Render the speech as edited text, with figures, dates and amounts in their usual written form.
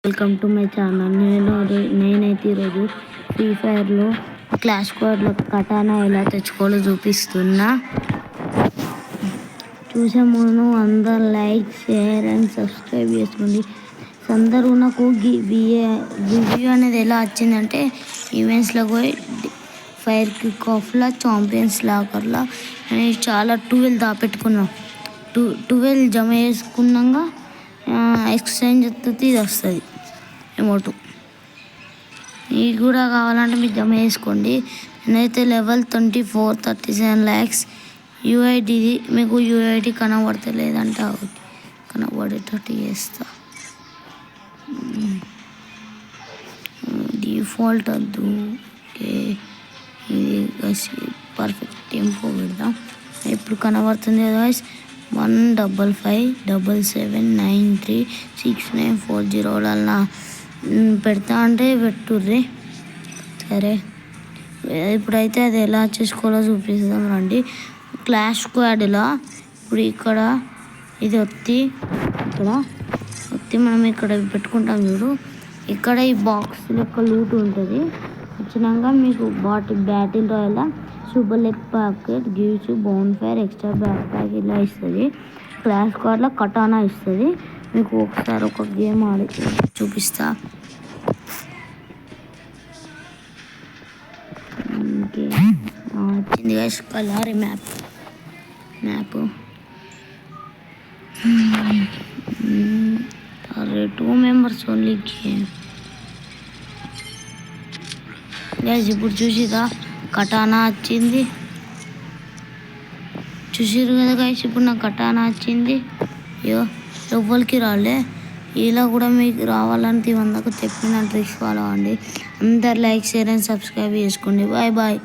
Welcome to my channel. నేనైతే ఈరోజు free ఫైర్లో clash స్క్వాడ్లో కటానా ఎలా తెచ్చుకోవాలో చూపిస్తున్నా. చూసే ముందు అందరు లైక్, షేర్ అండ్ సబ్స్క్రైబ్ చేసుకోండి. అందరూ నాకు రివ్యూ అనేది ఎలా వచ్చిందంటే ఈవెంట్స్లో పోయి ఫైర్ కిక్ ఆఫ్లో ఛాంపియన్స్ లాకర్లో నేను చాలా 12 దాపెట్టుకున్నాం. 12 జమ చేసుకున్నాక ఎక్స్చేంజ్ వస్తుంది, ఇది వస్తుంది ఎమోటు. మీకు కూడా కావాలంటే మీరు జమ చేసుకోండి. నేనైతే లెవెల్ 24 37 lakhs యూఐడి. మీకు యూఐడి కనబడతలేదంటే కనబడేటట్టు చేస్తా. డిఫాల్ట్ వద్దు, ఓకే. ఇది పర్ఫెక్ట్ టెంపో పెడదాం. ఇప్పుడు కనబడుతుంది కదా 15577936940 వల్ల పెడతా అంటే పెట్టుర్రి. సరే, ఇప్పుడైతే అది ఎలా చేసుకోవాలో చూపిస్తాం రండి. క్లాష్ స్క్వాడ్లో ఇప్పుడు ఇక్కడ ఇది ఒత్తి మనం ఇక్కడ పెట్టుకుంటాం చూడు. ఇక్కడ ఈ బాక్స్ యొక్క లూట్ ఉంటుంది. వచ్చినాక మీకు battle royal super leg packet gives bone fire extra back pack ఇలా ఇస్తుంది. క్లాష్ స్క్వాడ్లో కటానా ఇస్తుంది. మీకు ఒకసారి ఒక గేమ్ ఆడి చూపిస్తా. వచ్చింది guys Kalahari map. 2 members only game guys. ఇప్పుడు చూసిరా కటానా వచ్చింది, చూసిరు కదా గైస్. ఇప్పుడు నాకు కటానా వచ్చింది. అయ్యో లోపలికి రాలే. ఇలా కూడా మీకు రావాలంటే ఇవందాక చెప్పిన ట్రిక్స్ ఫాలో అవ్వండి. అందరు లైక్, షేర్ అండ్ సబ్స్క్రైబ్ చేసుకోండి. Bye bye.